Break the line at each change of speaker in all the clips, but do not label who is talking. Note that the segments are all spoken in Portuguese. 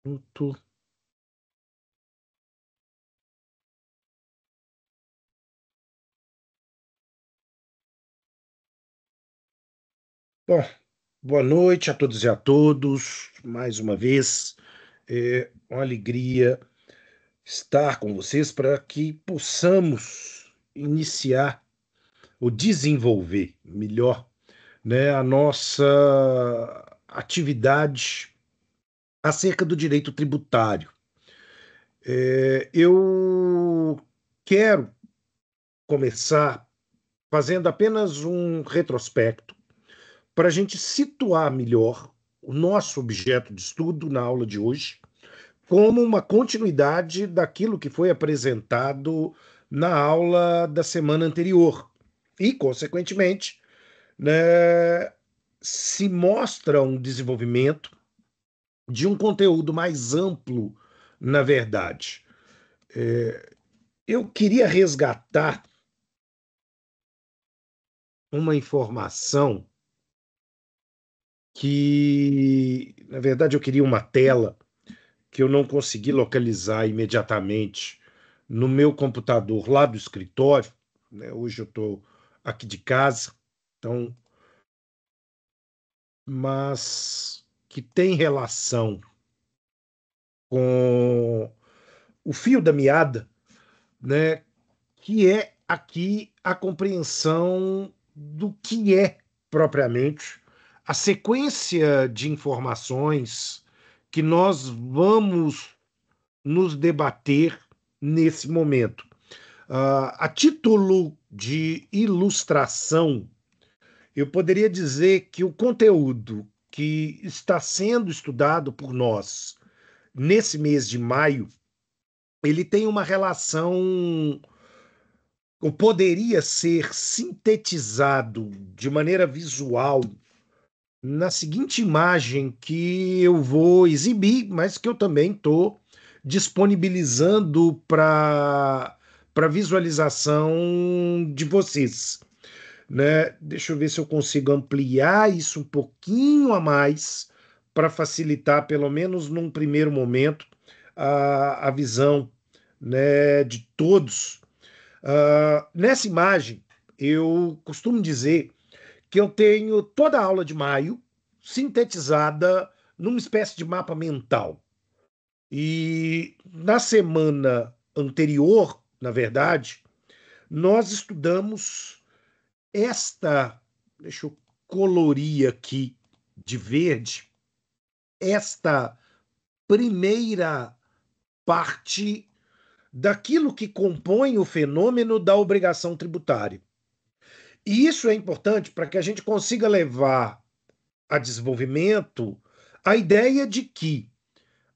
Pronto. Bom, boa noite a todos e a todos. Mais uma vez, é uma alegria estar com vocês para que possamos iniciar ou desenvolver melhor, né, a nossa atividade acerca do direito tributário. Eu quero começar fazendo apenas um retrospecto para a gente situar melhor o nosso objeto de estudo na aula de hoje, como uma continuidade daquilo que foi apresentado na aula da semana anterior. E, consequentemente, né, se mostra um desenvolvimento de um conteúdo mais amplo, na verdade. Eu queria resgatar uma informação que, na verdade, eu queria uma tela que eu não consegui localizar imediatamente no meu computador lá do escritório, né? Hoje eu estou aqui de casa, então, mas que tem relação com o fio da meada, né? Que é aqui a compreensão do que é propriamente a sequência de informações que nós vamos nos debater nesse momento. A título de ilustração, eu poderia dizer que o conteúdo que está sendo estudado por nós nesse mês de maio, ele tem uma relação, ou poderia ser sintetizado de maneira visual na seguinte imagem que eu vou exibir, mas que eu também estou disponibilizando para visualização de vocês, né? Deixa eu ver se eu consigo ampliar isso um pouquinho a mais para facilitar, pelo menos num primeiro momento, a visão, né, de todos. Nessa imagem, eu costumo dizer que eu tenho toda a aula de maio sintetizada numa espécie de mapa mental. E na semana anterior, na verdade, nós estudamos esta, deixa eu colorir aqui de verde, esta primeira parte daquilo que compõe o fenômeno da obrigação tributária. E isso é importante para que a gente consiga levar a desenvolvimento a ideia de que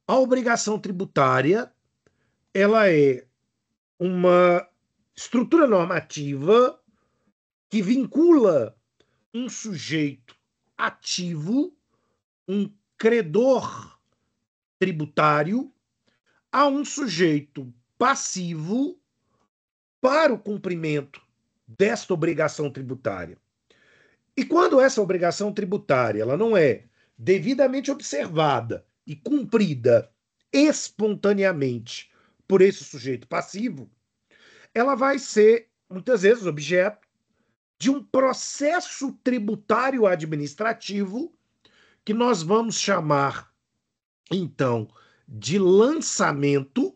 a obrigação tributária ela é uma estrutura normativa que vincula um sujeito ativo, um credor tributário, a um sujeito passivo para o cumprimento desta obrigação tributária. E quando essa obrigação tributária ela não é devidamente observada e cumprida espontaneamente por esse sujeito passivo, ela vai ser, muitas vezes, objeto de um processo tributário administrativo que nós vamos chamar, então, de lançamento.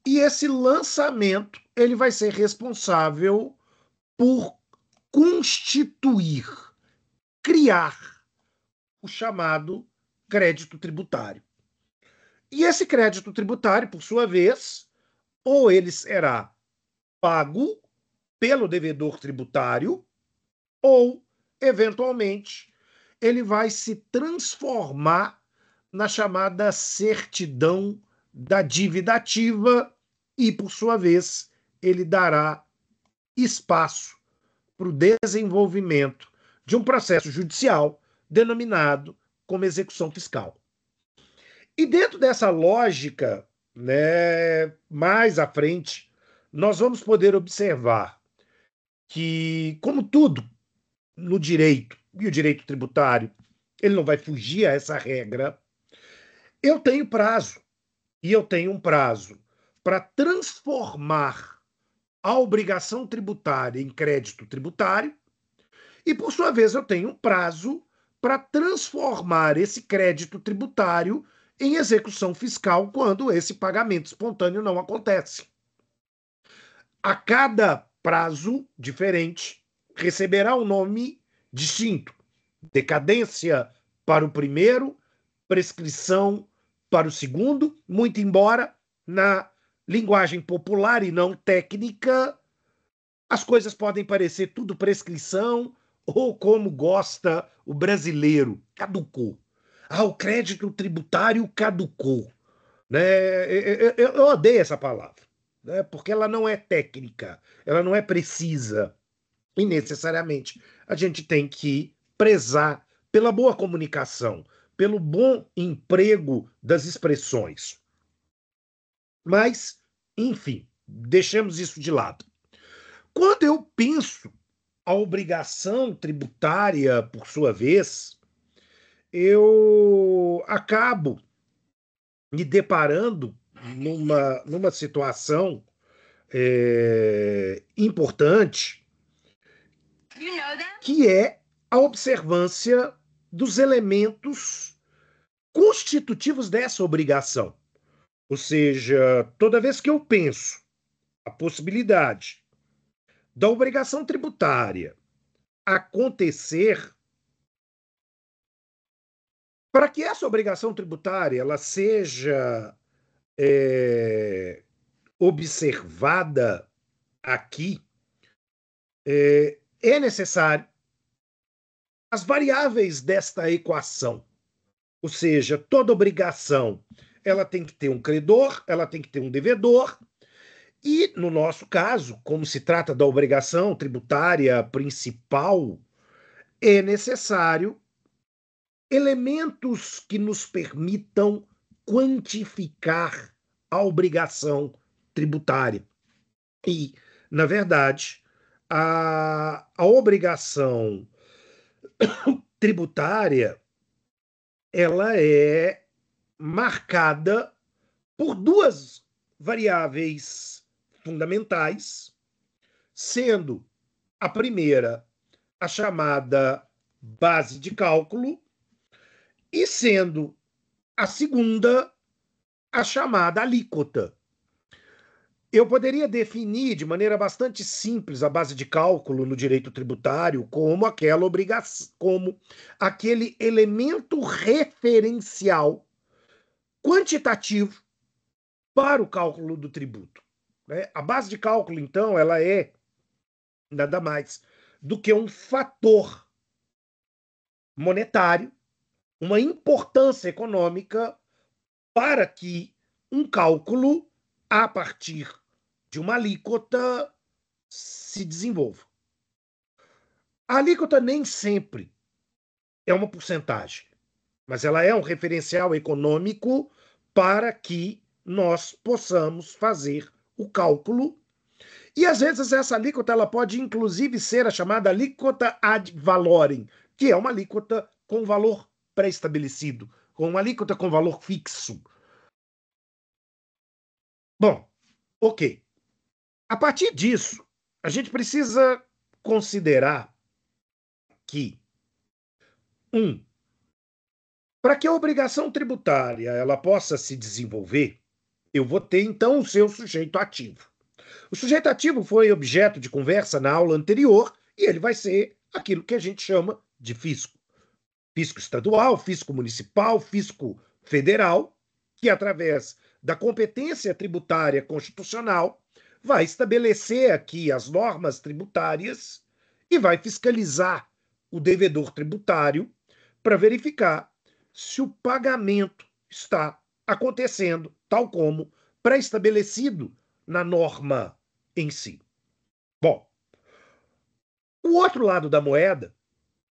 E esse lançamento ele vai ser responsável por constituir, criar o chamado crédito tributário. E esse crédito tributário, por sua vez, ou ele será pago pelo devedor tributário, ou, eventualmente, ele vai se transformar na chamada certidão da dívida ativa e, por sua vez, ele dará espaço para o desenvolvimento de um processo judicial denominado como execução fiscal. E dentro dessa lógica, né, mais à frente, nós vamos poder observar que, como tudo no direito, e o direito tributário, ele não vai fugir a essa regra. Eu tenho prazo, e eu tenho um prazo para transformar a obrigação tributária em crédito tributário, e, por sua vez, eu tenho um prazo para transformar esse crédito tributário em execução fiscal quando esse pagamento espontâneo não acontece. A cada prazo diferente receberá um nome distinto. Decadência para o primeiro, prescrição para o segundo, muito embora na linguagem popular e não técnica as coisas podem parecer tudo prescrição ou como gosta o brasileiro, caducou. Ah, o crédito tributário caducou. Né? Eu odeio essa palavra, né? Porque ela não é técnica, ela não é precisa. E necessariamente a gente tem que prezar pela boa comunicação, pelo bom emprego das expressões. Mas, enfim, deixemos isso de lado. Quando eu penso a obrigação tributária, por sua vez, eu acabo me deparando numa situação importante, que é a observância dos elementos constitutivos dessa obrigação. Ou seja, toda vez que eu penso a possibilidade da obrigação tributária acontecer, para que essa obrigação tributária ela seja observada aqui, é necessário as variáveis desta equação. Ou seja, toda obrigação ela tem que ter um credor, ela tem que ter um devedor, e, no nosso caso, como se trata da obrigação tributária principal, é necessário elementos que nos permitam quantificar a obrigação tributária. E, na verdade, a obrigação tributária ela é marcada por duas variáveis fundamentais, sendo a primeira a chamada base de cálculo e sendo a segunda a chamada alíquota. Eu poderia definir de maneira bastante simples a base de cálculo no direito tributário como aquela obrigação, como aquele elemento referencial quantitativo para o cálculo do tributo. Né? A base de cálculo, então, ela é nada mais do que um fator monetário, uma importância econômica para que um cálculo, a partir de uma alíquota, se desenvolva. A alíquota nem sempre é uma porcentagem, mas ela é um referencial econômico para que nós possamos fazer o cálculo. E, às vezes, essa alíquota ela pode, inclusive, ser a chamada alíquota ad valorem, que é uma alíquota com valor pré-estabelecido, com uma alíquota com valor fixo. Bom, ok. A partir disso, a gente precisa considerar que, para que a obrigação tributária ela possa se desenvolver, eu vou ter, então, o seu sujeito ativo. O sujeito ativo foi objeto de conversa na aula anterior e ele vai ser aquilo que a gente chama de fisco. Fisco estadual, fisco municipal, fisco federal, que, através da competência tributária constitucional, vai estabelecer aqui as normas tributárias e vai fiscalizar o devedor tributário para verificar se o pagamento está acontecendo tal como pré-estabelecido na norma em si. Bom, o outro lado da moeda,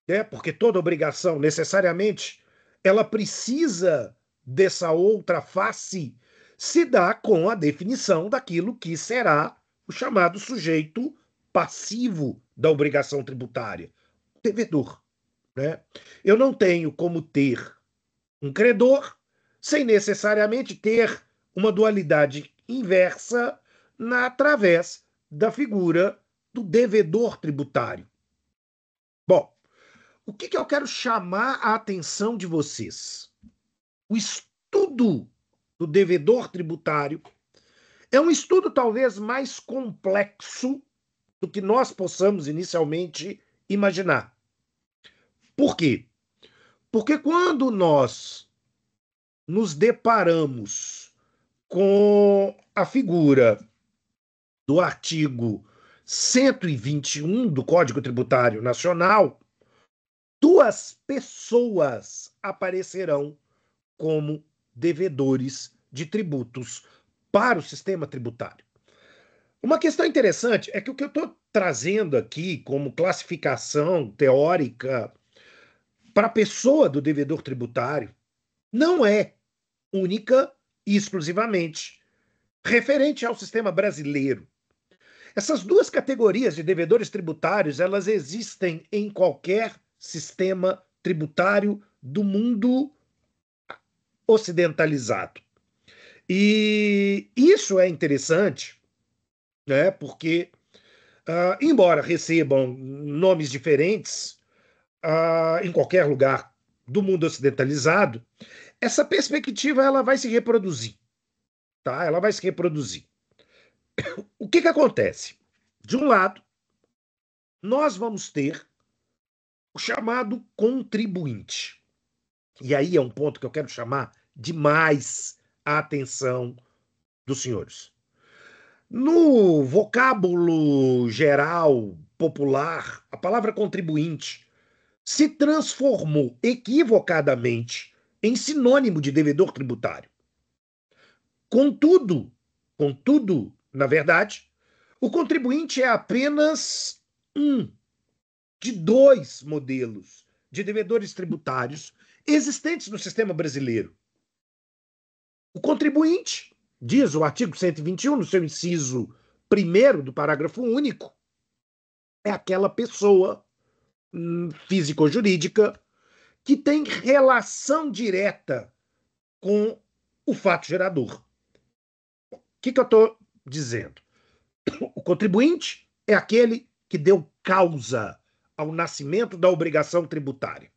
né, porque toda obrigação necessariamente ela precisa dessa outra face, se dá com a definição daquilo que será o chamado sujeito passivo da obrigação tributária, o devedor. né? Eu não tenho como ter um credor sem necessariamente ter uma dualidade inversa através da figura do devedor tributário. Bom, o que eu quero chamar a atenção de vocês? O estudo do devedor tributário é um estudo talvez mais complexo do que nós possamos inicialmente imaginar. Por quê? Porque quando nós nos deparamos com a figura do artigo 121 do Código Tributário Nacional, duas pessoas aparecerão como devedores de tributos para o sistema tributário. Uma questão interessante é que o que eu estou trazendo aqui como classificação teórica para a pessoa do devedor tributário não é única e exclusivamente referente ao sistema brasileiro. Essas duas categorias de devedores tributários, elas existem em qualquer sistema tributário do mundo ocidentalizado. E isso é interessante, né, porque, embora recebam nomes diferentes em qualquer lugar do mundo ocidentalizado, essa perspectiva ela vai se reproduzir, tá? Ela vai se reproduzir. O que acontece? De um lado, nós vamos ter o chamado contribuinte. E aí é um ponto que eu quero chamar demais a atenção dos senhores. No vocábulo geral, popular, a palavra contribuinte se transformou equivocadamente em sinônimo de devedor tributário. Contudo, na verdade, o contribuinte é apenas um de dois modelos de devedores tributários existentes no sistema brasileiro. O contribuinte, diz o artigo 121, no seu inciso 1º do parágrafo único, é aquela pessoa físico-jurídica que tem relação direta com o fato gerador. O que eu estou dizendo? O contribuinte é aquele que deu causa ao nascimento da obrigação tributária.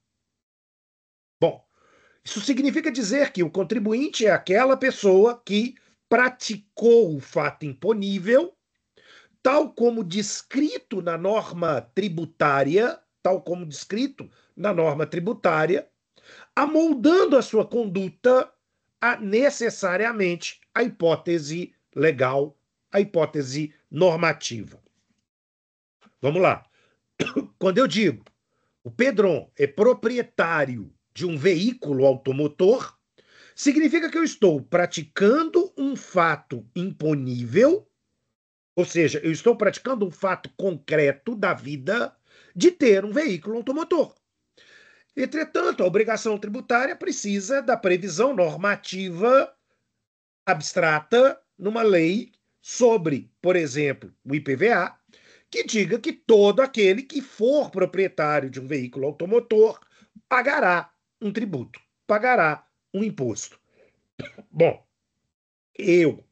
Bom, isso significa dizer que o contribuinte é aquela pessoa que praticou o fato imponível, tal como descrito na norma tributária, amoldando a sua conduta necessariamente a hipótese legal, a hipótese normativa. Vamos lá. Quando eu digo o Pedron é proprietário de um veículo automotor, significa que eu estou praticando um fato imponível, ou seja, eu estou praticando um fato concreto da vida de ter um veículo automotor. Entretanto, a obrigação tributária precisa da previsão normativa abstrata numa lei sobre, por exemplo, o IPVA, que diga que todo aquele que for proprietário de um veículo automotor pagará um tributo, pagará um imposto. Bom, eu,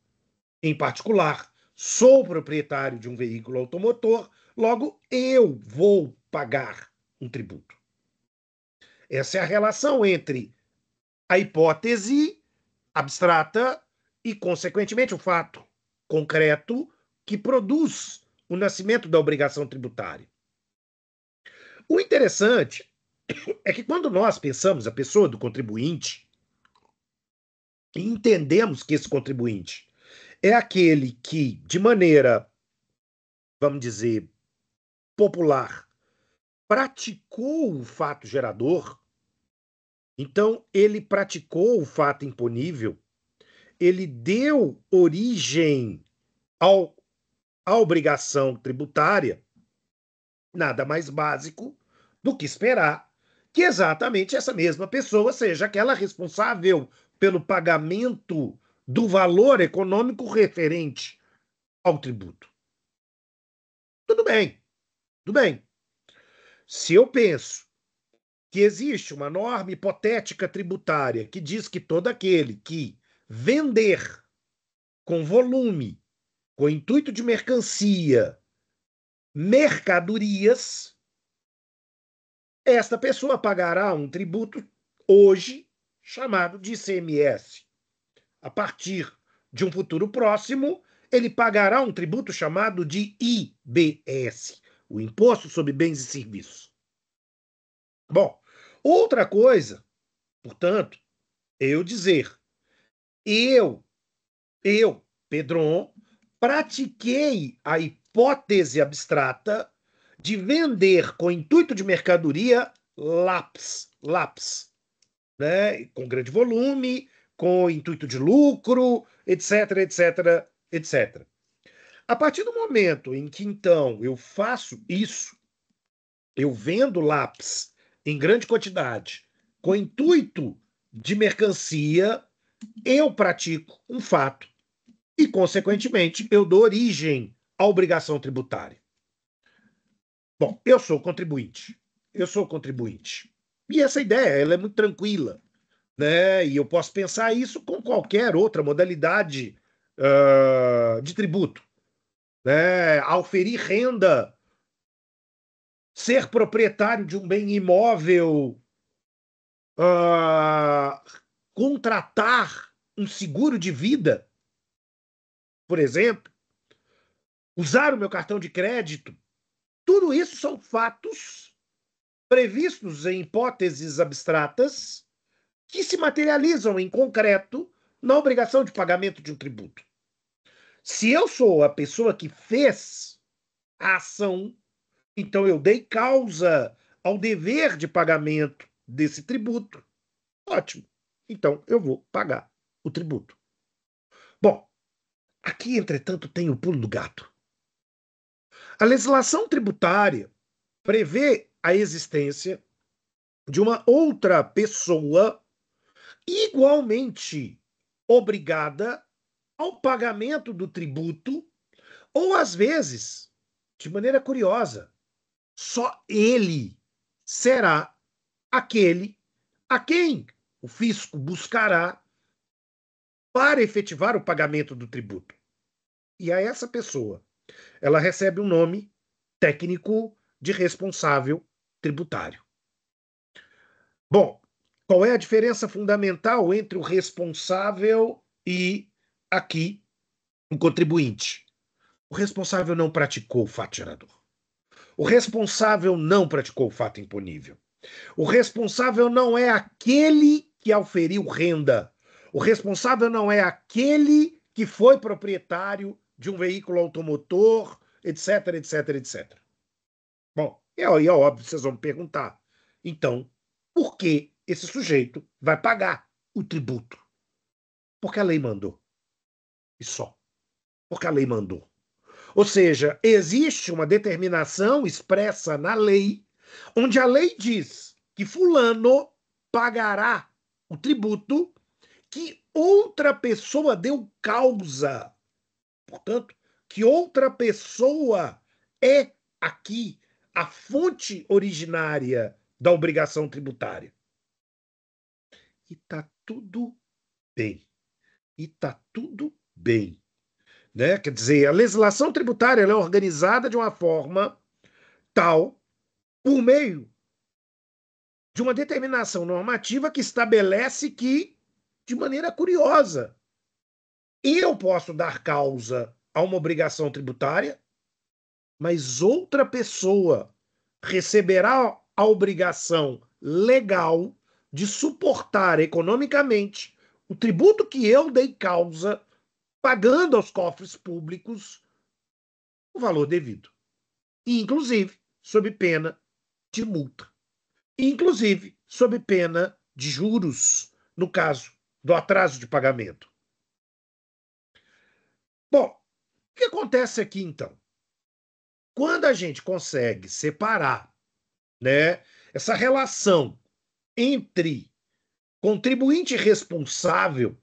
em particular, sou proprietário de um veículo automotor, logo eu vou pagar um tributo. Essa é a relação entre a hipótese abstrata e, consequentemente, o fato concreto que produz o nascimento da obrigação tributária. O interessante é que quando nós pensamos a pessoa do contribuinte, entendemos que esse contribuinte é aquele que, de maneira, vamos dizer, popular, praticou o fato gerador, então ele praticou o fato imponível, ele deu origem à obrigação tributária, nada mais básico do que esperar que exatamente essa mesma pessoa seja aquela responsável pelo pagamento do valor econômico referente ao tributo. Tudo bem, tudo bem. Se eu penso que existe uma norma hipotética tributária que diz que todo aquele que vender com volume, com intuito de mercancia, mercadorias, esta pessoa pagará um tributo hoje chamado de ICMS. A partir de um futuro próximo, ele pagará um tributo chamado de IBS, o Imposto sobre Bens e Serviços. Bom, outra coisa, portanto, eu dizer, eu, Pedron, pratiquei a hipótese abstrata de vender com intuito de mercadoria lápis, né, com grande volume, com intuito de lucro, etc, etc, etc. A partir do momento em que, então, eu faço isso, eu vendo lápis em grande quantidade, com intuito de mercancia, eu pratico um fato e, consequentemente, eu dou origem à obrigação tributária. Bom, eu sou contribuinte. Eu sou contribuinte. E essa ideia, ela é muito tranquila, né? E eu posso pensar isso com qualquer outra modalidade de tributo, né? Auferir renda, ser proprietário de um bem imóvel, uh, contratar um seguro de vida, por exemplo, usar o meu cartão de crédito. Tudo isso são fatos previstos em hipóteses abstratas que se materializam em concreto na obrigação de pagamento de um tributo. Se eu sou a pessoa que fez a ação, então eu dei causa ao dever de pagamento desse tributo. Ótimo. Então eu vou pagar o tributo. Bom, aqui, entretanto, tem o pulo do gato. A legislação tributária prevê a existência de uma outra pessoa igualmente obrigada ao pagamento do tributo, ou às vezes, de maneira curiosa, só ele será aquele a quem o fisco buscará para efetivar o pagamento do tributo. E a essa pessoa, ela recebe um nome técnico de responsável tributário. Bom, qual é a diferença fundamental entre o responsável e, aqui, o contribuinte? O responsável não praticou o fato gerador. O responsável não praticou o fato imponível. O responsável não é aquele que auferiu renda. O responsável não é aquele que foi proprietário de um veículo automotor, etc, etc, etc. Bom, é óbvio, vocês vão me perguntar. Então, por que esse sujeito vai pagar o tributo? Porque a lei mandou. E só. Porque a lei mandou. Ou seja, existe uma determinação expressa na lei, onde a lei diz que fulano pagará o tributo que outra pessoa deu causa. Portanto, que outra pessoa é aqui a fonte originária da obrigação tributária. E está tudo bem. E está tudo bem. Né? Quer dizer, a legislação tributária ela é organizada de uma forma tal, por meio de uma determinação normativa que estabelece que, de maneira curiosa, eu posso dar causa a uma obrigação tributária, mas outra pessoa receberá a obrigação legal de suportar economicamente o tributo que eu dei causa, pagando aos cofres públicos o valor devido. Inclusive, sob pena de multa. Inclusive, sob pena de juros, no caso do atraso de pagamento. Bom, o que acontece aqui, então? Quando a gente consegue separar, né, essa relação entre contribuinte responsável,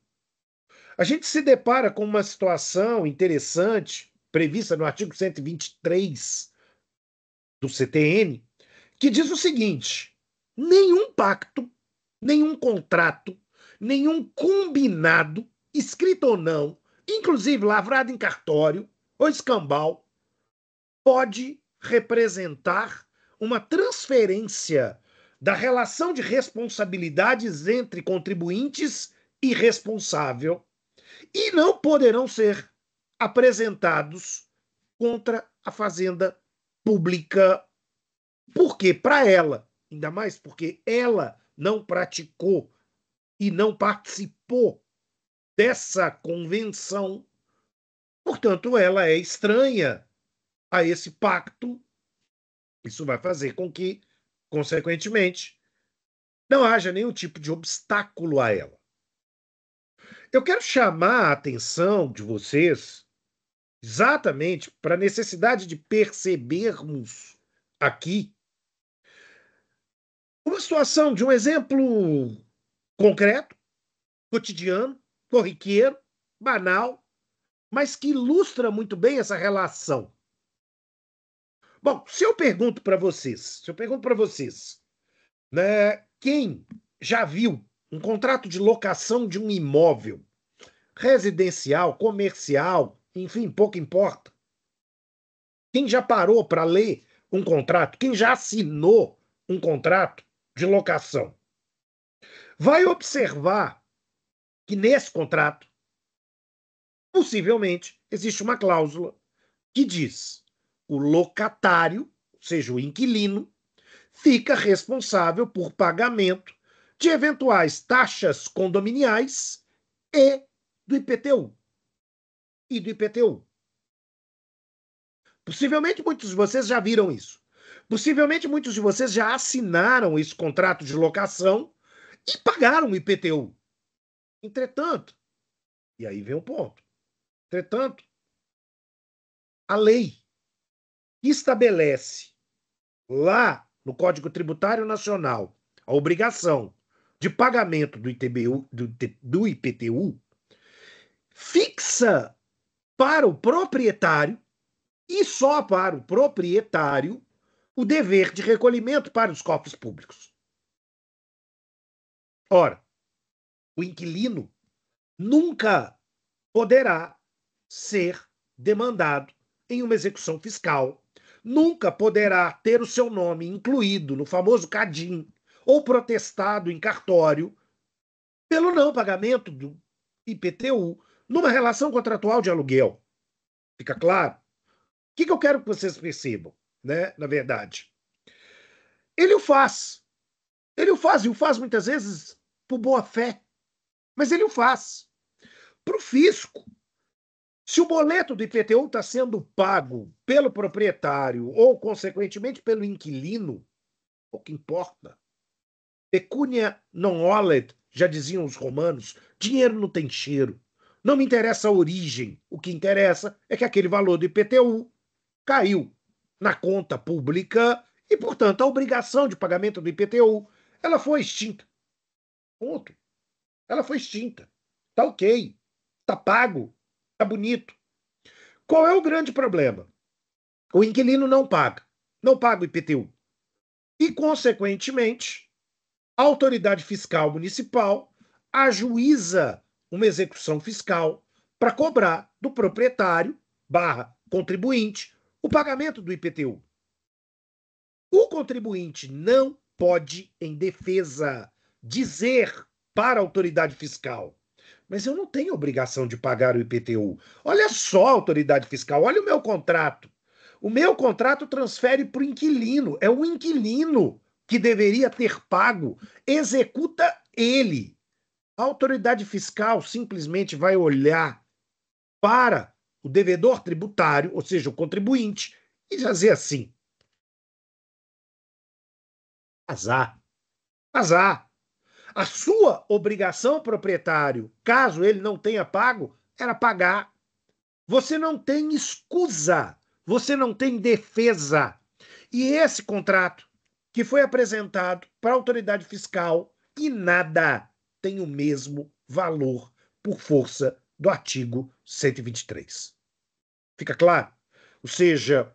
a gente se depara com uma situação interessante, prevista no artigo 123 do CTN, que diz o seguinte: nenhum pacto, nenhum contrato, nenhum combinado, escrito ou não, inclusive lavrado em cartório ou escambau, pode representar uma transferência da relação de responsabilidades entre contribuintes e responsável e não poderão ser apresentados contra a fazenda pública. Por quê? Para ela, ainda mais porque ela não praticou e não participou dessa convenção, portanto, ela é estranha a esse pacto. Isso vai fazer com que, consequentemente, não haja nenhum tipo de obstáculo a ela. Eu quero chamar a atenção de vocês exatamente para a necessidade de percebermos aqui uma situação de um exemplo concreto, cotidiano, corriqueiro, banal, mas que ilustra muito bem essa relação. Bom, se eu pergunto para vocês, né, quem já viu um contrato de locação de um imóvel residencial, comercial, enfim, pouco importa. Quem já parou para ler um contrato, quem já assinou um contrato de locação, vai observar que nesse contrato, possivelmente, existe uma cláusula que diz: o locatário, ou seja, o inquilino, fica responsável por pagamento de eventuais taxas condominiais e do IPTU. E do IPTU. Possivelmente muitos de vocês já viram isso. Possivelmente muitos de vocês já assinaram esse contrato de locação e pagaram o IPTU. Entretanto, e aí vem o ponto. Entretanto, a lei que estabelece lá no Código Tributário Nacional a obrigação de pagamento do IPTU fixa para o proprietário e só para o proprietário o dever de recolhimento para os cofres públicos. Ora, o inquilino nunca poderá ser demandado em uma execução fiscal, nunca poderá ter o seu nome incluído no famoso CADIM ou protestado em cartório pelo não pagamento do IPTU numa relação contratual de aluguel. Fica claro? O que eu quero que vocês percebam, né? Na verdade, ele o faz. Ele o faz, e o faz muitas vezes por boa fé, mas ele o faz. Para o fisco, se o boleto do IPTU está sendo pago pelo proprietário ou, consequentemente, pelo inquilino, pouco importa. Pecunia non olet, já diziam os romanos, dinheiro não tem cheiro. Não me interessa a origem. O que interessa é que aquele valor do IPTU caiu na conta pública e, portanto, a obrigação de pagamento do IPTU ela foi extinta. Ponto. Ela foi extinta. Tá ok. Tá pago. Tá bonito. Qual é o grande problema? O inquilino não paga. Não paga o IPTU. E, consequentemente, a autoridade fiscal municipal ajuiza uma execução fiscal para cobrar do proprietário barra contribuinte o pagamento do IPTU. O contribuinte não pode, em defesa, dizer para a autoridade fiscal: mas eu não tenho obrigação de pagar o IPTU. Olha só, autoridade fiscal, olha o meu contrato. O meu contrato transfere para o inquilino. É o inquilino que deveria ter pago. Executa ele. A autoridade fiscal simplesmente vai olhar para o devedor tributário, ou seja, o contribuinte, e dizer assim: azar, azar. A sua obrigação, proprietário, caso ele não tenha pago, era pagar. Você não tem escusa, você não tem defesa. E esse contrato que foi apresentado para a autoridade fiscal e nada tem o mesmo valor por força do artigo 123. Fica claro? Ou seja,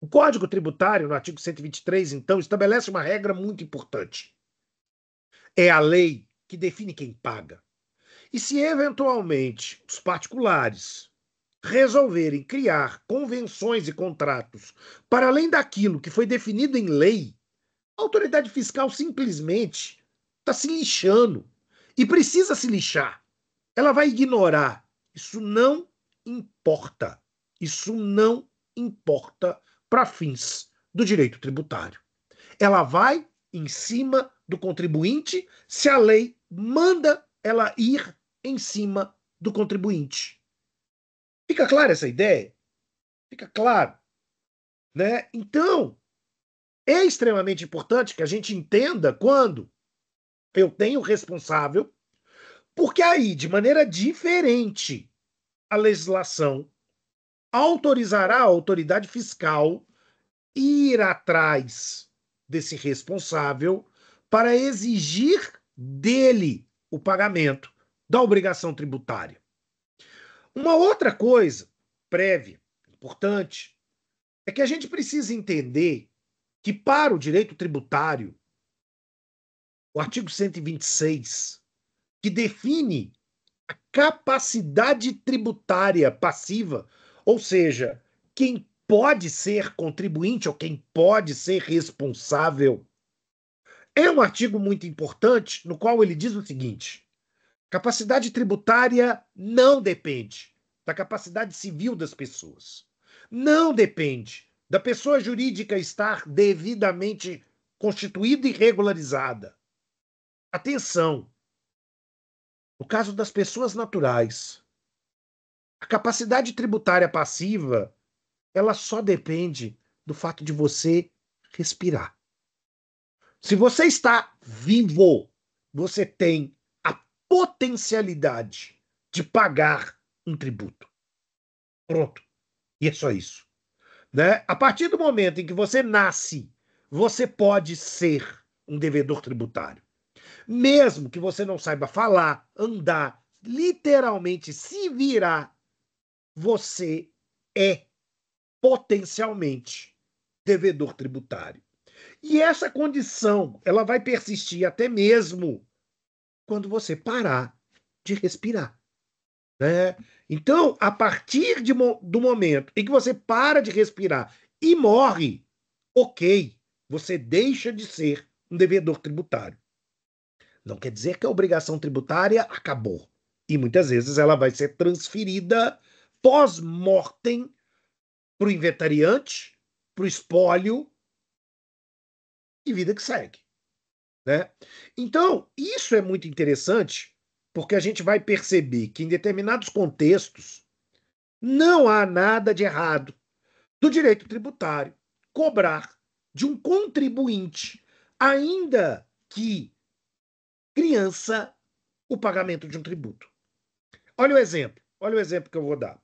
o Código Tributário, no artigo 123, então, estabelece uma regra muito importante. É a lei que define quem paga. E se eventualmente os particulares resolverem criar convenções e contratos para além daquilo que foi definido em lei, a autoridade fiscal simplesmente está se lixando e precisa se lixar. Ela vai ignorar. Isso não importa. Isso não importa para fins do direito tributário. Ela vai em cima do contribuinte se a lei manda ela ir em cima do contribuinte. Fica clara essa ideia? Fica claro, né? Então, é extremamente importante que a gente entenda quando eu tenho responsável, porque aí, de maneira diferente, a legislação autorizará a autoridade fiscal ir atrás desse responsável para exigir dele o pagamento da obrigação tributária. Uma outra coisa prévia, importante, é que a gente precisa entender que, para o direito tributário, o artigo 126, que define a capacidade tributária passiva, ou seja, quem pode ser contribuinte ou quem pode ser responsável, é um artigo muito importante no qual ele diz o seguinte: capacidade tributária não depende da capacidade civil das pessoas. Não depende da pessoa jurídica estar devidamente constituída e regularizada. Atenção, no caso das pessoas naturais, a capacidade tributária passiva, ela só depende do fato de você respirar. Se você está vivo, você tem a potencialidade de pagar um tributo. Pronto. E é só isso. Né? A partir do momento em que você nasce, você pode ser um devedor tributário. Mesmo que você não saiba falar, andar, literalmente se virar, você é potencialmente devedor tributário. E essa condição, ela vai persistir até mesmo quando você parar de respirar. Né? Então, a partir do momento em que você para de respirar e morre, ok, você deixa de ser um devedor tributário. Não quer dizer que a obrigação tributária acabou. E muitas vezes ela vai ser transferida pós-mortem para o inventariante, para o espólio e vida que segue. Né? Então, isso é muito interessante, porque a gente vai perceber que em determinados contextos não há nada de errado do direito tributário cobrar de um contribuinte, ainda que criança, o pagamento de um tributo. Olha o exemplo que eu vou dar.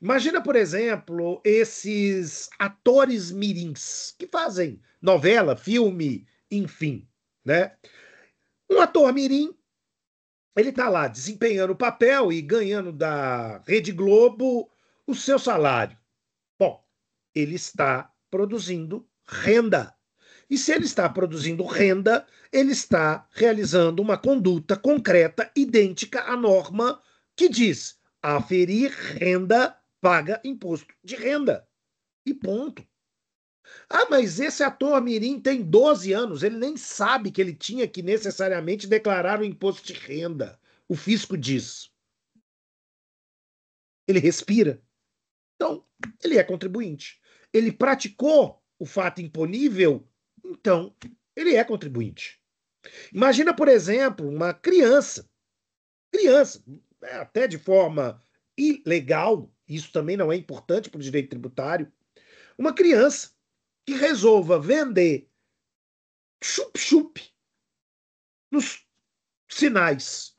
Imagina, por exemplo, esses atores mirins que fazem novela, filme, enfim, né? Um ator mirim, ele está lá desempenhando o papel e ganhando da Rede Globo o seu salário. Bom, ele está produzindo renda. E se ele está produzindo renda, ele está realizando uma conduta concreta, idêntica à norma que diz: aferir renda paga imposto de renda. E ponto. Ah, mas esse ator mirim tem 12 anos, ele nem sabe que ele tinha que necessariamente declarar o imposto de renda. O fisco diz. Ele respira. Então, ele é contribuinte. Ele praticou o fato imponível, então ele é contribuinte. Imagina, por exemplo, uma criança, até de forma ilegal, isso também não é importante para o direito tributário, uma criança que resolva vender chup-chup nos sinais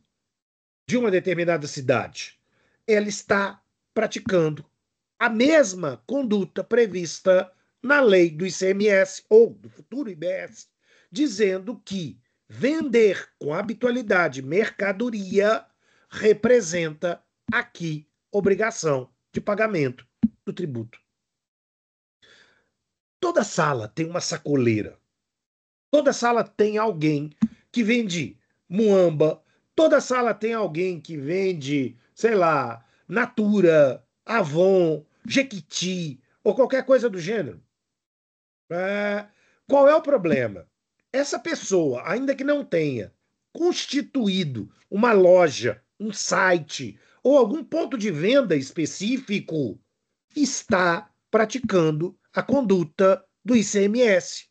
de uma determinada cidade. Ela está praticando a mesma conduta prevista na lei do ICMS ou do futuro IBS, dizendo que vender com habitualidade mercadoria representa aqui obrigação de pagamento do tributo. Toda sala tem uma sacoleira. Toda sala tem alguém que vende Muamba. Toda sala tem alguém que vende, sei lá, Natura, Avon, Jequiti ou qualquer coisa do gênero. É, qual é o problema? Essa pessoa, ainda que não tenha constituído uma loja, um site ou algum ponto de venda específico, está praticando a conduta do ICMS.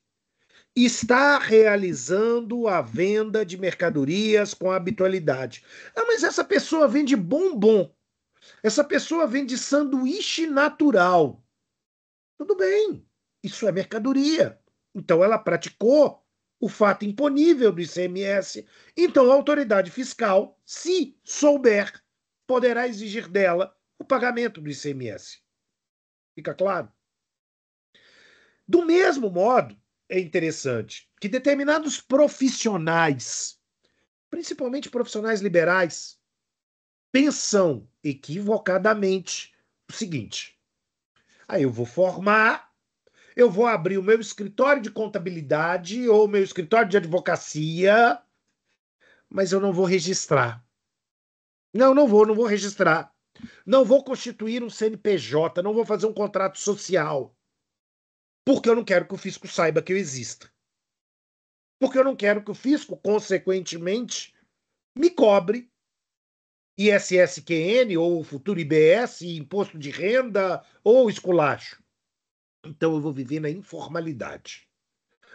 Está realizando a venda de mercadorias com habitualidade. Ah, mas essa pessoa vende bombom. Essa pessoa vende sanduíche natural. Tudo bem, isso é mercadoria. Então ela praticou o fato imponível do ICMS. Então a autoridade fiscal, se souber, poderá exigir dela o pagamento do ICMS. Fica claro? Do mesmo modo, é interessante que determinados profissionais, principalmente profissionais liberais, pensam equivocadamente o seguinte: aí eu vou formar, eu vou abrir o meu escritório de contabilidade ou o meu escritório de advocacia, mas eu não vou registrar. Não, não vou registrar. Não vou constituir um CNPJ, não vou fazer um contrato social, porque eu não quero que o fisco saiba que eu existo. Porque eu não quero que o fisco, consequentemente, me cobre ISSQN ou futuro IBS, imposto de renda ou esculacho. Então eu vou viver na informalidade.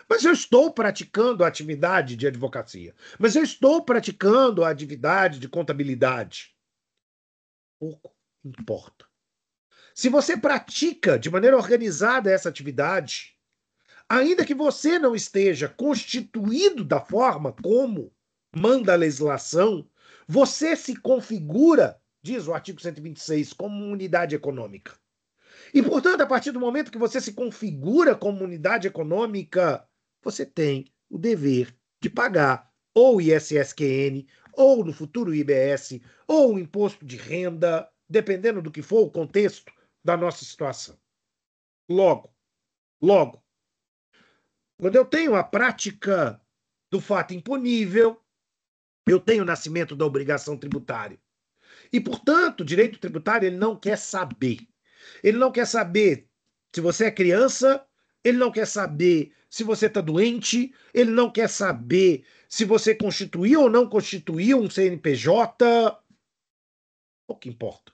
Mas eu estou praticando a atividade de advocacia. Mas eu estou praticando a atividade de contabilidade. Pouco importa. Se você pratica de maneira organizada essa atividade, ainda que você não esteja constituído da forma como manda a legislação, você se configura, diz o artigo 126, como uma unidade econômica. E, portanto, a partir do momento que você se configura como unidade econômica, você tem o dever de pagar ou ISSQN, ou no futuro IBS, ou o imposto de renda, dependendo do que for o contexto da nossa situação. Logo, quando eu tenho a prática do fato imponível, eu tenho o nascimento da obrigação tributária. E, portanto, o direito tributário ele não quer saber. Ele não quer saber se você é criança, ele não quer saber se você está doente, ele não quer saber se você constituiu ou não constituiu um CNPJ. O que importa?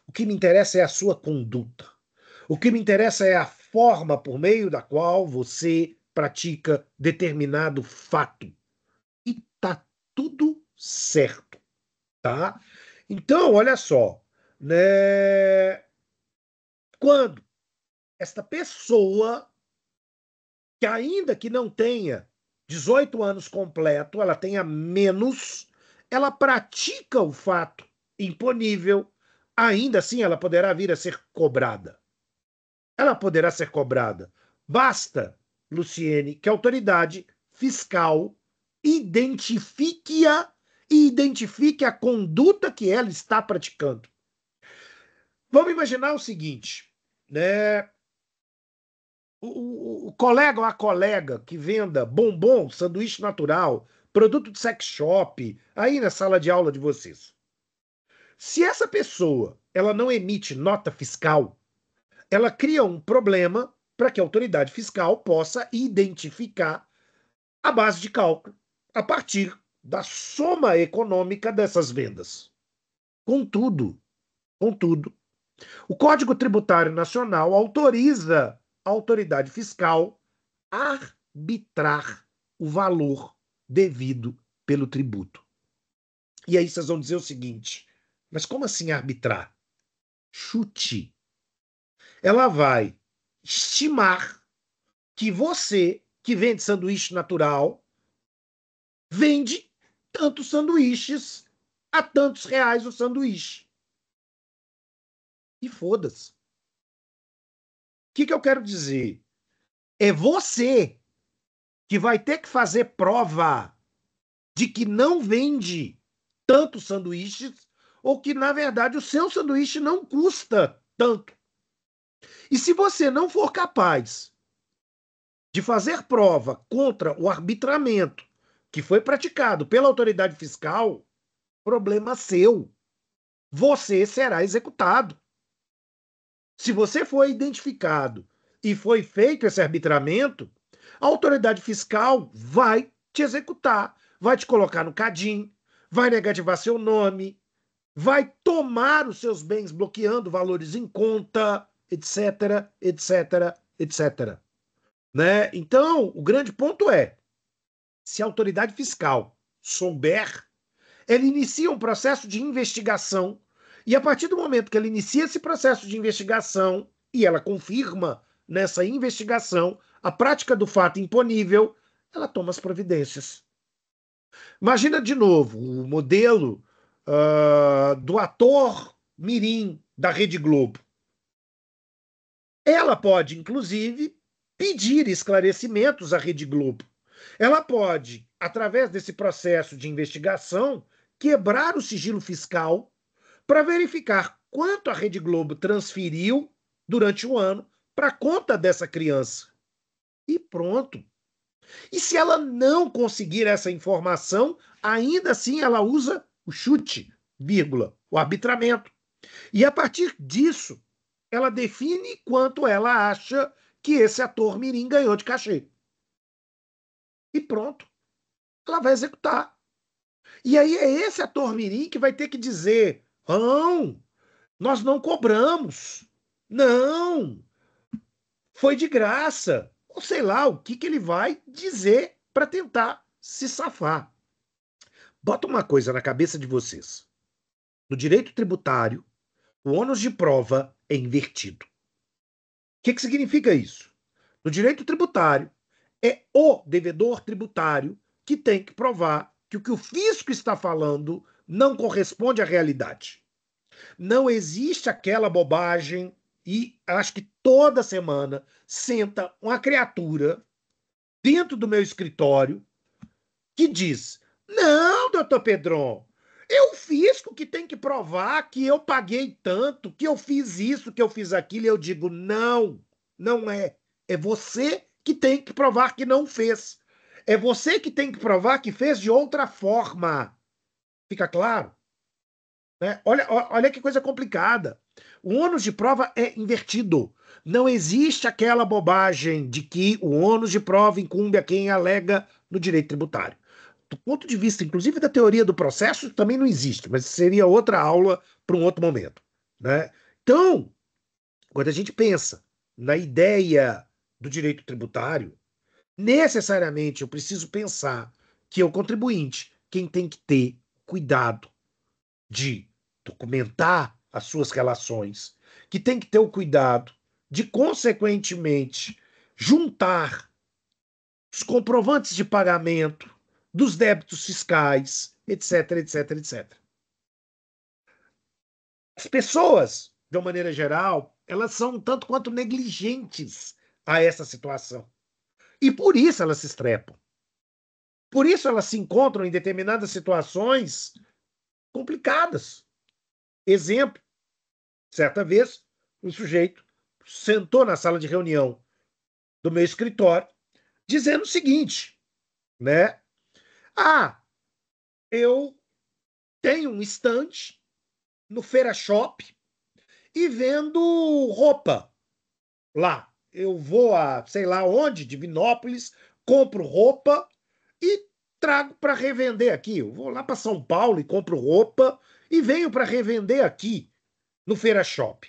O que me interessa é a sua conduta. O que me interessa é a forma por meio da qual você pratica determinado fato. E tá tudo certo, tá? Então, olha só, né? Quando esta pessoa, que ainda que não tenha 18 anos completo, ela tenha menos, ela pratica o fato imponível, ainda assim ela poderá vir a ser cobrada. Ela poderá ser cobrada. Basta, Luciene, que a autoridade fiscal identifique-a e identifique a conduta que ela está praticando. Vamos imaginar o seguinte, né? O colega ou a colega que venda bombom, sanduíche natural, produto de sex shop, aí na sala de aula de vocês. Se essa pessoa ela não emite nota fiscal, ela cria um problema para que a autoridade fiscal possa identificar a base de cálculo a partir da soma econômica dessas vendas. Contudo, contudo, o Código Tributário Nacional autoriza a autoridade fiscal a arbitrar o valor devido pelo tributo. E aí vocês vão dizer o seguinte: mas como assim arbitrar? Chute. Ela vai estimar que você, que vende sanduíche natural, vende tantos sanduíches a tantos reais o sanduíche. E foda-se. O que eu quero dizer? É você que vai ter que fazer prova de que não vende tantos sanduíches ou que, na verdade, o seu sanduíche não custa tanto. E se você não for capaz de fazer prova contra o arbitramento que foi praticado pela autoridade fiscal, problema seu. Você será executado. Se você foi identificado e foi feito esse arbitramento, a autoridade fiscal vai te executar, vai te colocar no CADIM, vai negativar seu nome, vai tomar os seus bens bloqueando valores em conta, etc, etc, etc. Né? Então, o grande ponto é, se a autoridade fiscal souber, ela inicia um processo de investigação e a partir do momento que ela inicia esse processo de investigação e ela confirma nessa investigação a prática do fato imponível, ela toma as providências. Imagina de novo o modelo do ator mirim da Rede Globo. Ela pode, inclusive, pedir esclarecimentos à Rede Globo. Ela pode, através desse processo de investigação, quebrar o sigilo fiscal para verificar quanto a Rede Globo transferiu durante o ano para a conta dessa criança. E pronto. E se ela não conseguir essa informação, ainda assim ela usa o chute, vírgula, o arbitramento. E a partir disso, ela define quanto ela acha que esse ator mirim ganhou de cachê. E pronto. Ela vai executar. E aí é esse ator mirim que vai ter que dizer: não, nós não cobramos. Não, foi de graça. Ou sei lá o que ele vai dizer para tentar se safar. Bota uma coisa na cabeça de vocês. No direito tributário, o ônus de prova é invertido. O que significa isso? No direito tributário, é o devedor tributário que tem que provar que o que o fisco está falando não corresponde à realidade. Não existe aquela bobagem e acho que toda semana senta uma criatura dentro do meu escritório que diz: não, doutor Pedron, é o fisco que tem que provar que eu paguei tanto, que eu fiz isso, que eu fiz aquilo. E eu digo: não, não é. É você que tem que provar que não fez. É você que tem que provar que fez de outra forma. Fica claro? Né? Olha que coisa complicada. O ônus de prova é invertido. Não existe aquela bobagem de que o ônus de prova incumbe a quem alega no direito tributário. Do ponto de vista, inclusive, da teoria do processo, também não existe, mas seria outra aula para um outro momento. Né? Então, quando a gente pensa na ideia do direito tributário, necessariamente eu preciso pensar que é o contribuinte quem tem que ter cuidado de documentar as suas relações, que tem que ter o cuidado de, consequentemente, juntar os comprovantes de pagamento dos débitos fiscais, etc, etc, etc. As pessoas, de uma maneira geral, elas são um tanto quanto negligentes a essa situação. E por isso elas se estrepam. Por isso elas se encontram em determinadas situações complicadas. Exemplo, certa vez, um sujeito sentou na sala de reunião do meu escritório dizendo o seguinte, né? Ah, eu tenho um estande no Feira Shop e vendo roupa lá. Eu vou a sei lá onde, Divinópolis, compro roupa e trago para revender aqui. Eu vou lá para São Paulo e compro roupa e venho para revender aqui no Feira Shop.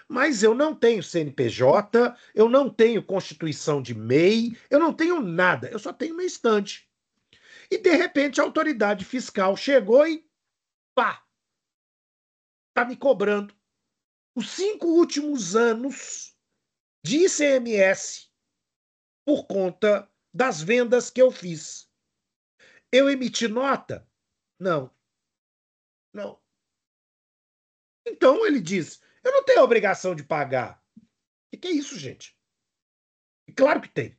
Mas eu não tenho CNPJ, eu não tenho constituição de MEI, eu não tenho nada, eu só tenho meu estande. E, de repente, a autoridade fiscal chegou e, pá, tá me cobrando os 5 últimos anos de ICMS por conta das vendas que eu fiz. Eu emiti nota? Não, não. Então ele diz: eu não tenho a obrigação de pagar. O que é isso, gente? É claro que tem.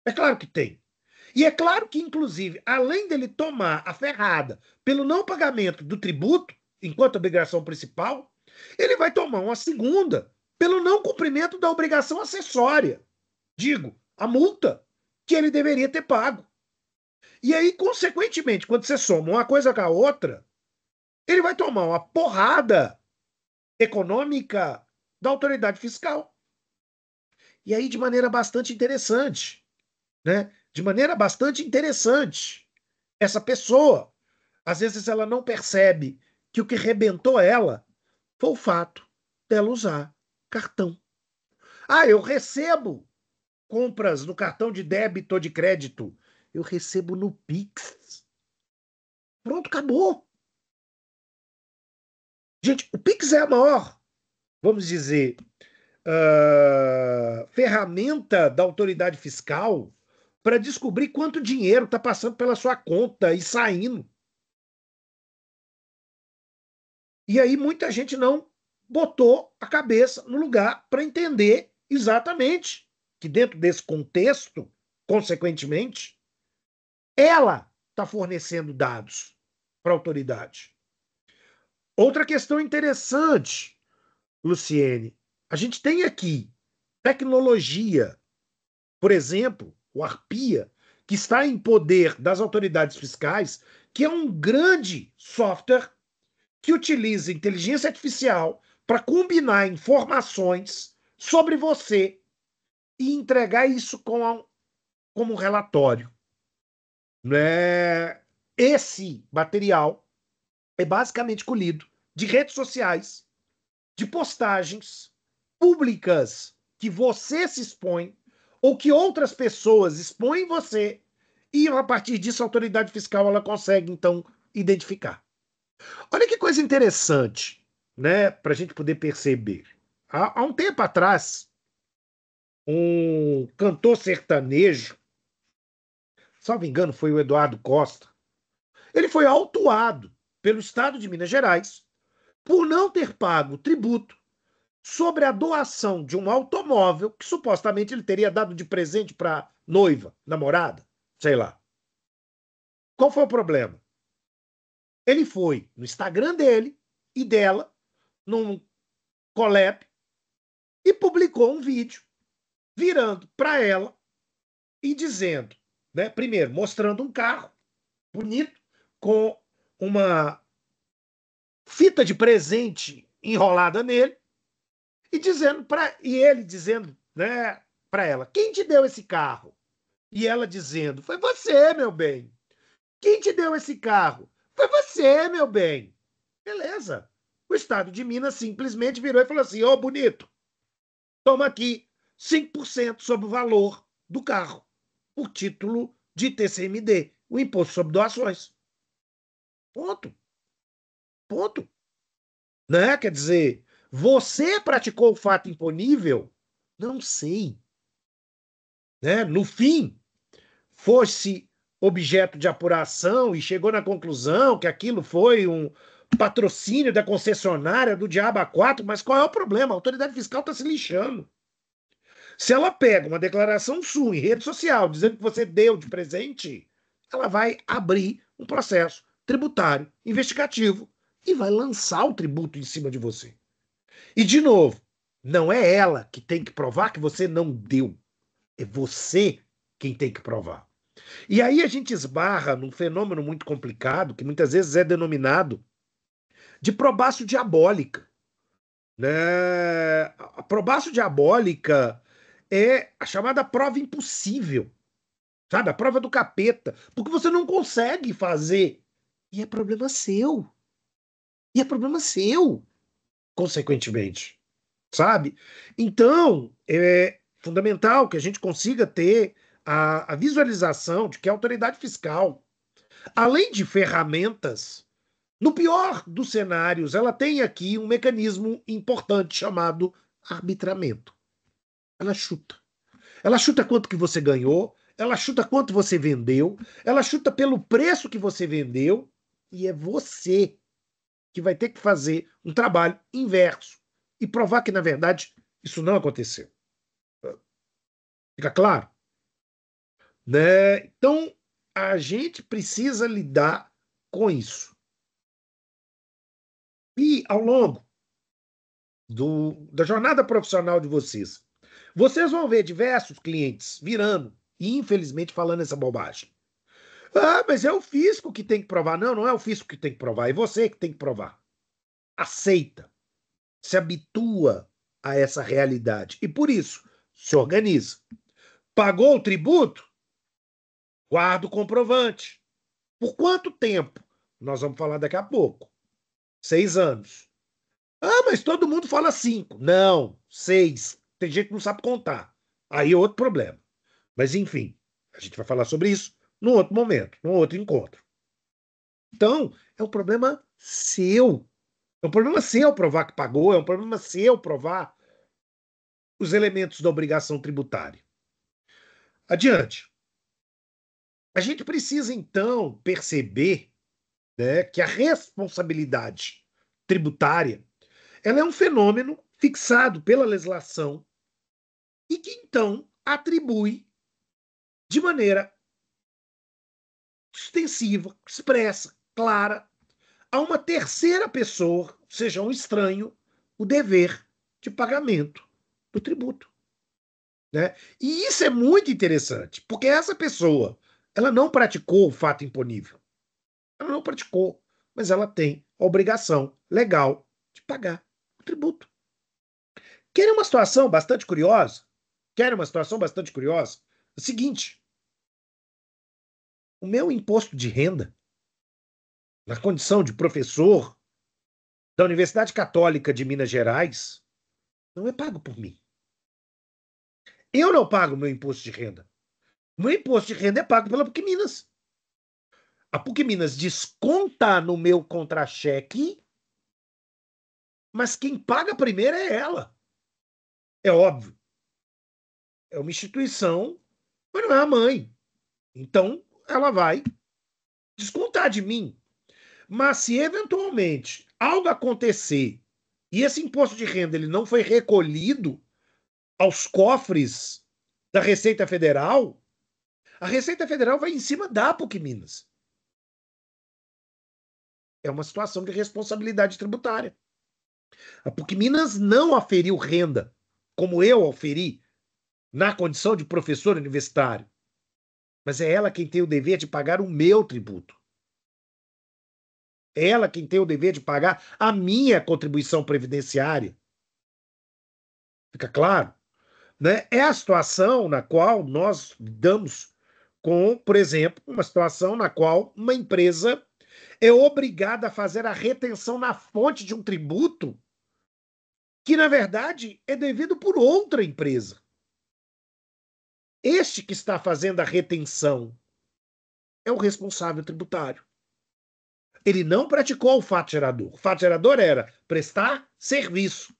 É claro que tem. E é claro que, inclusive, além dele tomar a ferrada pelo não pagamento do tributo, enquanto obrigação principal, ele vai tomar uma segunda pelo não cumprimento da obrigação acessória. Digo, a multa que ele deveria ter pago. E aí, consequentemente, quando você soma uma coisa com a outra, ele vai tomar uma porrada econômica da autoridade fiscal. E aí, de maneira bastante interessante, né? De maneira bastante interessante, essa pessoa, às vezes ela não percebe que o que rebentou ela foi o fato dela usar cartão. Ah, eu recebo compras no cartão de débito ou de crédito. Eu recebo no Pix. Pronto, acabou. Gente, o Pix é a maior, vamos dizer, ferramenta da autoridade fiscal para descobrir quanto dinheiro está passando pela sua conta e saindo. E aí muita gente não botou a cabeça no lugar para entender exatamente que dentro desse contexto, consequentemente, ela está fornecendo dados para a autoridade. Outra questão interessante, Luciene, a gente tem aqui tecnologia, por exemplo, o Arpia, que está em poder das autoridades fiscais, que é um grande software que utiliza inteligência artificial para combinar informações sobre você e entregar isso como um relatório. Né? Esse material é basicamente colhido de redes sociais, de postagens públicas que você se expõe ou que outras pessoas expõem você e a partir disso a autoridade fiscal ela consegue então identificar. Olha que coisa interessante, né, para a gente poder perceber. Há um tempo atrás, um cantor sertanejo, salvo engano, foi o Eduardo Costa, ele foi autuado pelo Estado de Minas Gerais por não ter pago tributo sobre a doação de um automóvel que supostamente ele teria dado de presente para noiva, namorada, sei lá. Qual foi o problema? Ele foi no Instagram dele e dela, num collab, e publicou um vídeo virando para ela e dizendo, né, primeiro, mostrando um carro bonito com uma fita de presente enrolada nele e ele dizendo, né, para ela, quem te deu esse carro? E ela dizendo, foi você, meu bem. Quem te deu esse carro? Foi você, meu bem. Beleza. O Estado de Minas simplesmente virou e falou assim, ô, bonito, toma aqui 5% sobre o valor do carro, por título de TCMD, o Imposto sobre Doações. Ponto. Ponto. Né? Quer dizer, você praticou o fato imponível? Não sei. Né? No fim, fosse objeto de apuração e chegou na conclusão que aquilo foi um patrocínio da concessionária do Diabo A4, mas qual é o problema? A autoridade fiscal está se lixando. Se ela pega uma declaração sua em rede social dizendo que você deu de presente, ela vai abrir um processo tributário investigativo e vai lançar o tributo em cima de você. E, de novo, não é ela que tem que provar que você não deu. É você quem tem que provar. E aí a gente esbarra num fenômeno muito complicado, que muitas vezes é denominado de probácio diabólica. Né? A probácio diabólica é a chamada prova impossível, sabe? A prova do capeta, porque você não consegue fazer. E é problema seu. E é problema seu, consequentemente, sabe? Então, é fundamental que a gente consiga ter a visualização de que a autoridade fiscal, além de ferramentas, no pior dos cenários, ela tem aqui um mecanismo importante chamado arbitramento. Ela chuta. Ela chuta quanto que você ganhou, ela chuta quanto você vendeu, ela chuta pelo preço que você vendeu, e é você que vai ter que fazer um trabalho inverso e provar que, na verdade, isso não aconteceu. Fica claro? Né? Então, a gente precisa lidar com isso. E ao longo da jornada profissional de vocês, vocês vão ver diversos clientes virando e, infelizmente, falando essa bobagem. Ah, mas é o fisco que tem que provar. Não, não é o fisco que tem que provar, é você que tem que provar. Aceita, se habitua a essa realidade e por isso se organiza. Pagou o tributo? Guarda o comprovante. Por quanto tempo? Nós vamos falar daqui a pouco. 6 anos. Ah, mas todo mundo fala 5. Não, 6. Tem gente que não sabe contar. Aí é outro problema. Mas, enfim, a gente vai falar sobre isso num outro momento, num outro encontro. Então, é um problema seu. É um problema seu provar que pagou, é um problema seu provar os elementos da obrigação tributária. Adiante. A gente precisa, então, perceber, né, que a responsabilidade tributária ela é um fenômeno fixado pela legislação e que, então, atribui de maneira extensiva, expressa, clara, a uma terceira pessoa, seja um estranho, o dever de pagamento do tributo. Né? E isso é muito interessante, porque essa pessoa ela não praticou o fato imponível. Ela não praticou, mas ela tem a obrigação legal de pagar o tributo. Querem uma situação bastante curiosa? Querem uma situação bastante curiosa? É o seguinte: o meu imposto de renda, na condição de professor da Universidade Católica de Minas Gerais, não é pago por mim. Eu não pago meu imposto de renda. O meu imposto de renda é pago pela PUC Minas. A PUC Minas desconta no meu contra-cheque, mas quem paga primeiro é ela. É óbvio. É uma instituição, mas não é a mãe. Então, ela vai descontar de mim. Mas se eventualmente algo acontecer e esse imposto de renda ele não foi recolhido aos cofres da Receita Federal, a Receita Federal vai em cima da PUC Minas. É uma situação de responsabilidade tributária. A PUC Minas não aferiu renda, como eu aferi, na condição de professor universitário. Mas é ela quem tem o dever de pagar o meu tributo. É ela quem tem o dever de pagar a minha contribuição previdenciária. Fica claro? Né? É a situação na qual nós lidamos com, por exemplo, uma situação na qual uma empresa é obrigada a fazer a retenção na fonte de um tributo que, na verdade, é devido por outra empresa. Este que está fazendo a retenção é o responsável tributário. Ele não praticou o fato gerador. O fato gerador era prestar serviço.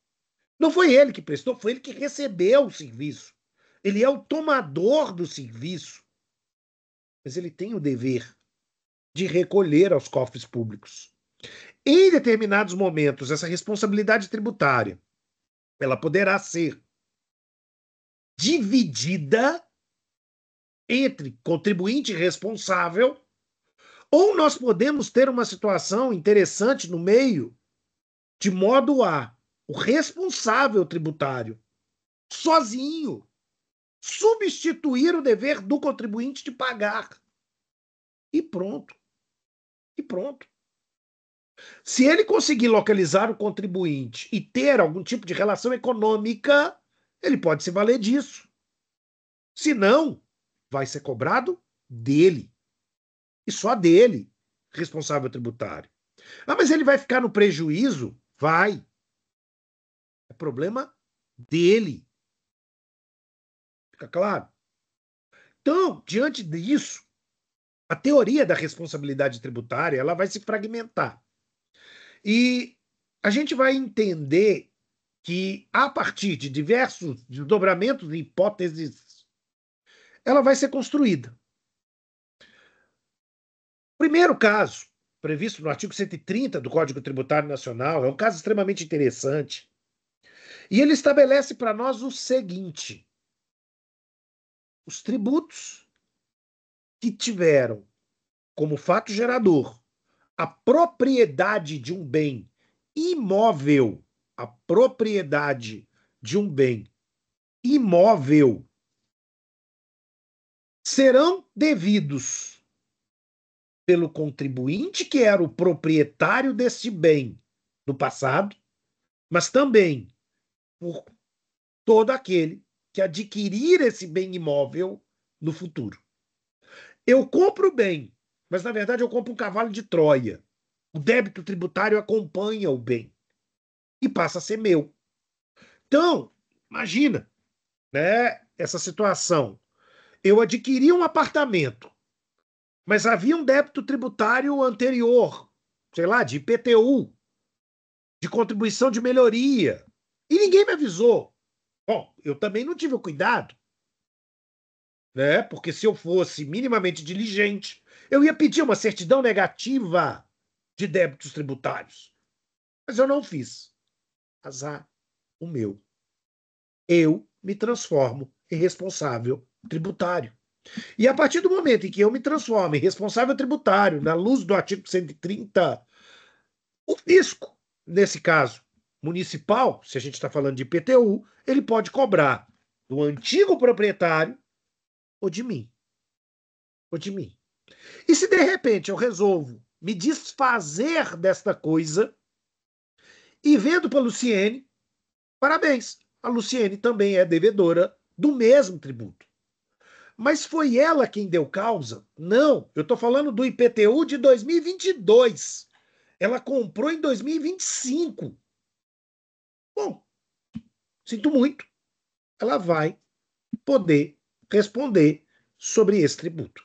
Não foi ele que prestou, foi ele que recebeu o serviço. Ele é o tomador do serviço. Mas ele tem o dever de recolher aos cofres públicos. Em determinados momentos, essa responsabilidade tributária ela poderá ser dividida entre contribuinte e responsável, ou nós podemos ter uma situação interessante no meio, de modo a o responsável tributário, sozinho, substituir o dever do contribuinte de pagar. E pronto. E pronto. Se ele conseguir localizar o contribuinte e ter algum tipo de relação econômica, ele pode se valer disso. Se não, vai ser cobrado dele. E só dele, responsável tributário. Ah, mas ele vai ficar no prejuízo? Vai. É problema dele. Fica claro? Então, diante disso, a teoria da responsabilidade tributária ela vai se fragmentar. E a gente vai entender que, a partir de diversos desdobramentos e hipóteses, ela vai ser construída. Primeiro caso, previsto no artigo 130 do Código Tributário Nacional, é um caso extremamente interessante. E ele estabelece para nós o seguinte: os tributos que tiveram como fato gerador a propriedade de um bem imóvel, a propriedade de um bem imóvel, serão devidos pelo contribuinte, que era o proprietário desse bem no passado, mas também por todo aquele que adquirir esse bem imóvel no futuro. Eu compro o bem, mas na verdade eu compro um cavalo de Troia. O débito tributário acompanha o bem e passa a ser meu. Então, imagina, né, essa situação. Eu adquiri um apartamento, mas havia um débito tributário anterior, sei lá, de IPTU, de contribuição de melhoria, e ninguém me avisou. Bom, eu também não tive o cuidado, né? Porque se eu fosse minimamente diligente, eu ia pedir uma certidão negativa de débitos tributários. Mas eu não fiz. Azar o meu. Eu me transformo em responsável tributário. E a partir do momento em que eu me transformo em responsável tributário, na luz do artigo 130, o fisco, nesse caso municipal, se a gente está falando de IPTU, ele pode cobrar do antigo proprietário ou de mim. Ou de mim. E se de repente eu resolvo me desfazer desta coisa e vendo para a Luciene, parabéns, a Luciene também é devedora do mesmo tributo. Mas foi ela quem deu causa? Não, eu estou falando do IPTU de 2022. Ela comprou em 2025. Bom, sinto muito, ela vai poder responder sobre esse tributo.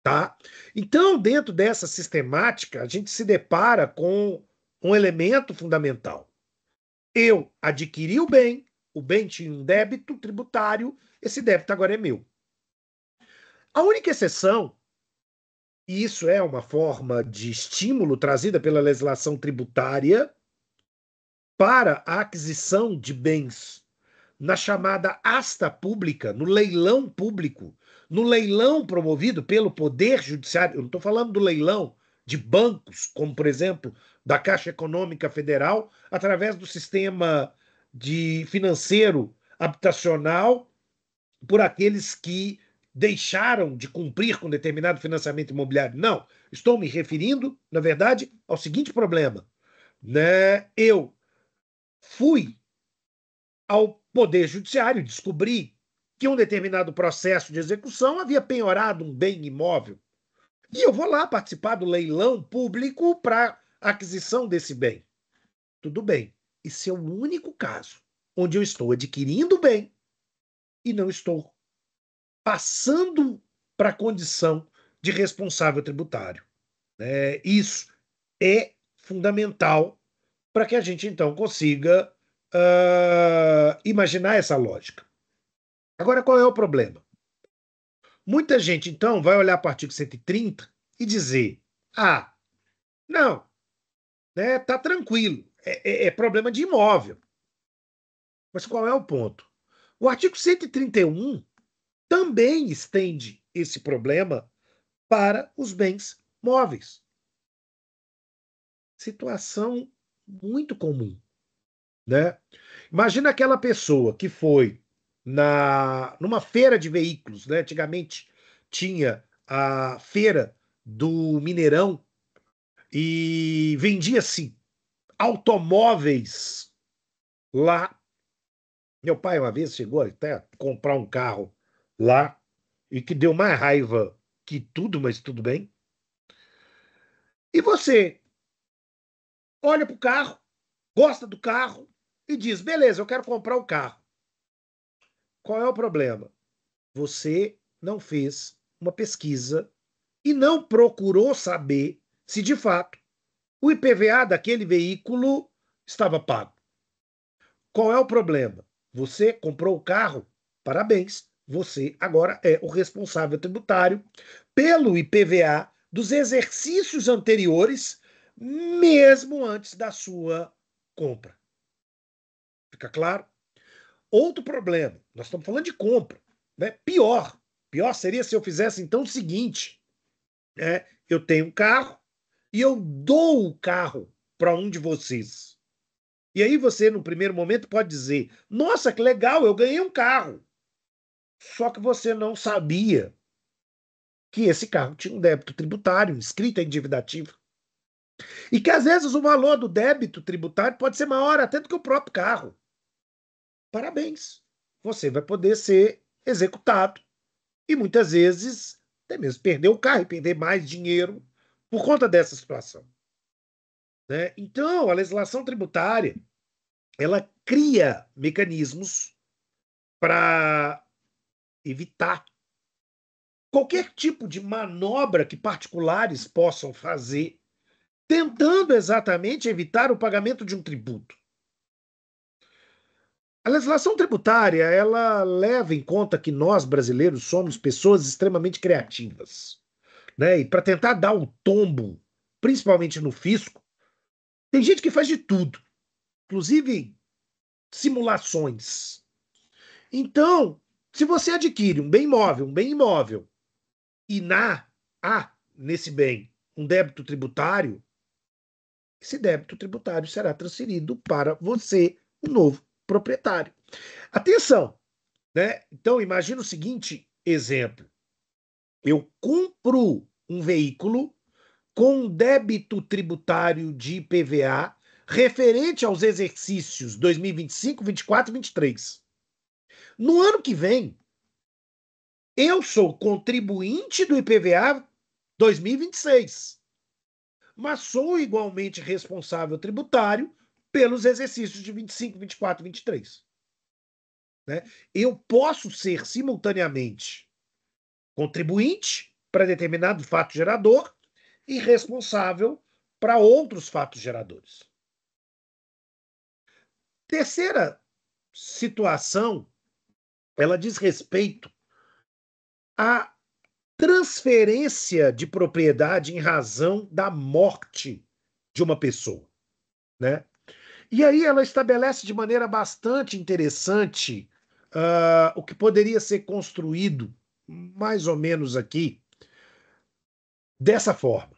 Tá? Então, dentro dessa sistemática, a gente se depara com um elemento fundamental. Eu adquiri o bem tinha um débito tributário, esse débito agora é meu. A única exceção, e isso é uma forma de estímulo trazida pela legislação tributária para a aquisição de bens na chamada asta pública, no leilão público, no leilão promovido pelo Poder Judiciário. Eu não estou falando do leilão de bancos, como, por exemplo, da Caixa Econômica Federal, através do sistema de financeiro habitacional, por aqueles que deixaram de cumprir com determinado financiamento imobiliário. Não, estou me referindo, na verdade, ao seguinte problema. Né? Eu fui ao Poder Judiciário, descobri que um determinado processo de execução havia penhorado um bem imóvel. E eu vou lá participar do leilão público para aquisição desse bem. Tudo bem. Esse é o único caso onde eu estou adquirindo o bem e não estou passando para a condição de responsável tributário. Isso é fundamental para que a gente, então, consiga imaginar essa lógica. Agora, qual é o problema? Muita gente, então, vai olhar para o artigo 130 e dizer: ah, não, né, tá tranquilo, é problema de imóvel. Mas qual é o ponto? O artigo 131 também estende esse problema para os bens móveis. Situação muito comum, né? Imagina aquela pessoa que foi numa feira de veículos, né? Antigamente tinha a feira do Mineirão e vendia-se automóveis lá. Meu pai uma vez chegou até a comprar um carro lá e que deu mais raiva que tudo, mas tudo bem. E você olha para o carro, gosta do carro e diz: beleza, eu quero comprar o carro. Qual é o problema? Você não fez uma pesquisa e não procurou saber se de fato o IPVA daquele veículo estava pago. Qual é o problema? Você comprou o carro, parabéns, você agora é o responsável tributário pelo IPVA dos exercícios anteriores, mesmo antes da sua compra. Fica claro? Outro problema, nós estamos falando de compra, né? Pior seria se eu fizesse então o seguinte, né? Eu tenho um carro e eu dou o carro para um de vocês. E aí você, no primeiro momento, pode dizer: nossa, que legal, eu ganhei um carro. Só que você não sabia que esse carro tinha um débito tributário, escrita em dívida ativa. E que às vezes o valor do débito tributário pode ser maior até do que o próprio carro. Parabéns. Você vai poder ser executado e muitas vezes até mesmo perder o carro e perder mais dinheiro por conta dessa situação. Né? Então, a legislação tributária ela cria mecanismos para evitar qualquer tipo de manobra que particulares possam fazer, tentando exatamente evitar o pagamento de um tributo. A legislação tributária, ela leva em conta que nós, brasileiros, somos pessoas extremamente criativas, né? E para tentar dar um tombo, principalmente no fisco, tem gente que faz de tudo, inclusive simulações. Então, se você adquire um bem imóvel, e há nesse bem um débito tributário, esse débito tributário será transferido para você, o novo proprietário. Atenção, né? Então, imagina o seguinte exemplo. Eu compro um veículo com débito tributário de IPVA referente aos exercícios 2025, 24 e 23. No ano que vem, eu sou contribuinte do IPVA 2026, mas sou igualmente responsável tributário pelos exercícios de 25, 24 e 23. Né? Eu posso ser simultaneamente contribuinte para determinado fato gerador e responsável para outros fatos geradores. Terceira situação, ela diz respeito à transferência de propriedade em razão da morte de uma pessoa, né? E aí ela estabelece de maneira bastante interessante o que poderia ser construído mais ou menos aqui dessa forma.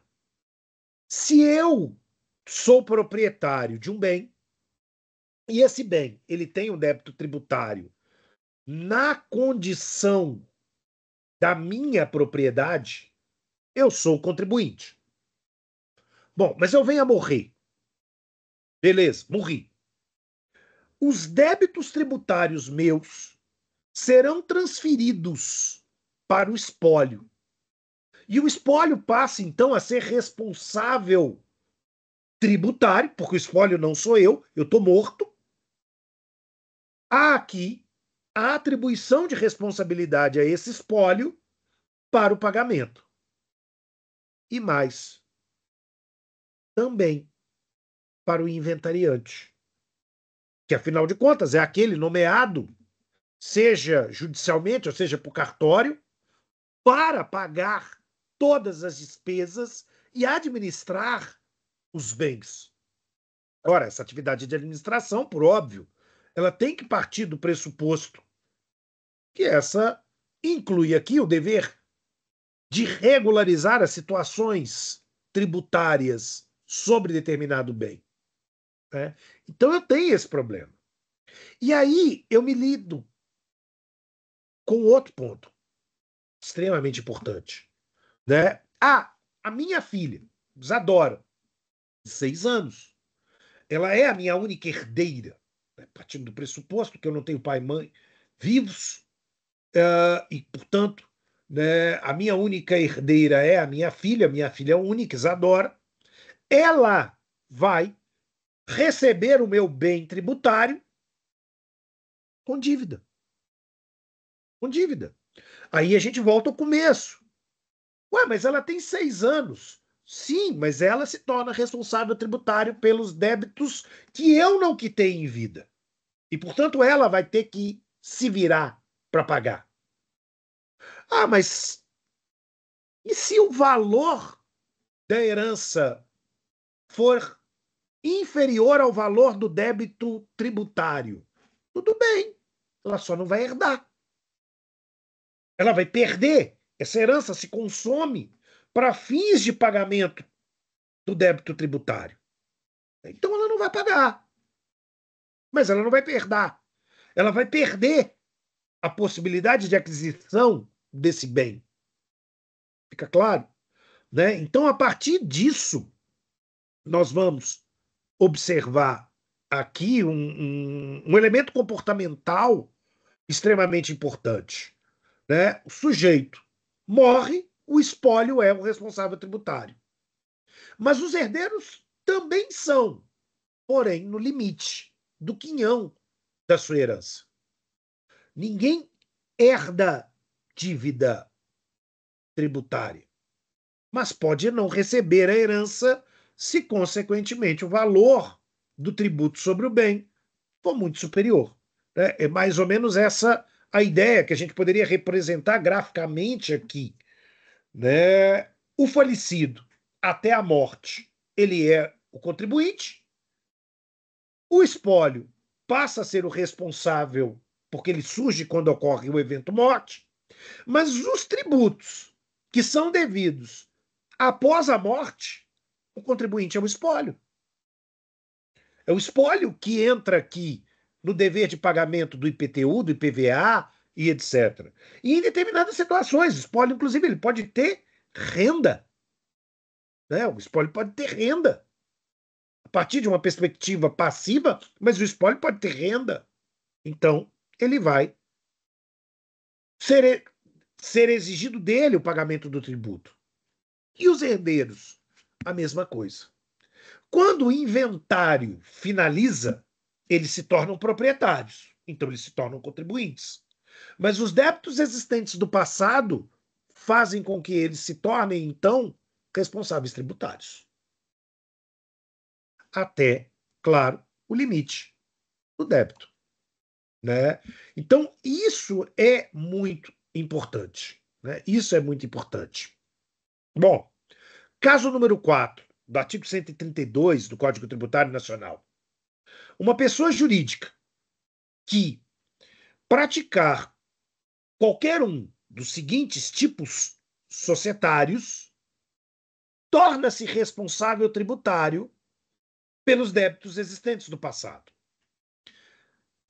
Se eu sou proprietário de um bem e esse bem ele tem um débito tributário na condição da minha propriedade, eu sou contribuinte. Bom, mas eu venho a morrer. Beleza, morri. Os débitos tributários meus serão transferidos para o espólio. E o espólio passa, então, a ser responsável tributário, porque o espólio não sou eu estou morto. Há aqui a atribuição de responsabilidade a esse espólio para o pagamento. E mais, também para o inventariante, que afinal de contas é aquele nomeado, seja judicialmente, ou seja, por cartório, para pagar todas as despesas e administrar os bens. Ora, essa atividade de administração, por óbvio, ela tem que partir do pressuposto que essa inclui aqui o dever de regularizar as situações tributárias sobre determinado bem. Né? Então eu tenho esse problema. E aí eu me lido com outro ponto extremamente importante. Né? A minha filha, Isadora, de 6 anos, ela é a minha única herdeira, né? Partindo do pressuposto que eu não tenho pai e mãe vivos, e, portanto, né, a minha única herdeira é a minha filha única, Isadora. Ela vai receber o meu bem tributário com dívida. Com dívida. Aí a gente volta ao começo. Ué, mas ela tem 6 anos. Sim, mas ela se torna responsável tributário pelos débitos que eu não quitei em vida. E, portanto, ela vai ter que se virar para pagar. Ah, mas e se o valor da herança for inferior ao valor do débito tributário? Tudo bem, ela só não vai herdar. Ela vai perder. Essa herança se consome para fins de pagamento do débito tributário. Então ela não vai pagar. Mas ela não vai herdar. Ela vai perder a possibilidade de aquisição desse bem. Fica claro? Né? Então, a partir disso, nós vamos observar aqui um elemento comportamental extremamente importante. Né? O sujeito morre, o espólio é o responsável tributário. Mas os herdeiros também são, porém, no limite do quinhão da sua herança. Ninguém herda dívida tributária, mas pode não receber a herança se, consequentemente, o valor do tributo sobre o bem for muito superior. Né? É mais ou menos essa a ideia que a gente poderia representar graficamente aqui. Né? O falecido, até a morte, ele é o contribuinte. O espólio passa a ser o responsável, porque ele surge quando ocorre o evento morte, mas os tributos que são devidos após a morte, o contribuinte é o espólio. É o espólio que entra aqui no dever de pagamento do IPTU, do IPVA e etc. E em determinadas situações, o espólio, inclusive, ele pode ter renda. Né? O espólio pode ter renda. A partir de uma perspectiva passiva, mas o espólio pode ter renda. Então, ele vai ser exigido dele o pagamento do tributo. E os herdeiros? A mesma coisa. Quando o inventário finaliza, eles se tornam proprietários, então eles se tornam contribuintes. Mas os débitos existentes do passado fazem com que eles se tornem, então, responsáveis tributários. Até, claro, o limite do débito. Né? Então, isso é muito importante. Né? Isso é muito importante. Bom, caso número 4 do artigo 132 do Código Tributário Nacional. Uma pessoa jurídica que praticar qualquer um dos seguintes tipos societários torna-se responsável tributário pelos débitos existentes do passado.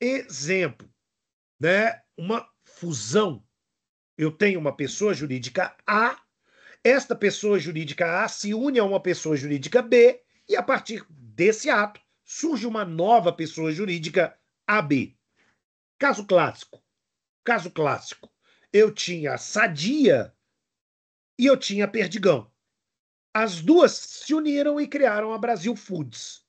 Exemplo, né? Uma fusão. Eu tenho uma pessoa jurídica A, esta pessoa jurídica A se une a uma pessoa jurídica B, e a partir desse ato surge uma nova pessoa jurídica AB. Caso clássico. Caso clássico. Eu tinha a Sadia e eu tinha a Perdigão. As duas se uniram e criaram a Brasil Foods.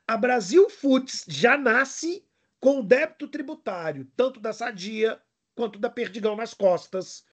A Brasil Foods já nasce com o débito tributário, tanto da Sadia quanto da Perdigão nas costas,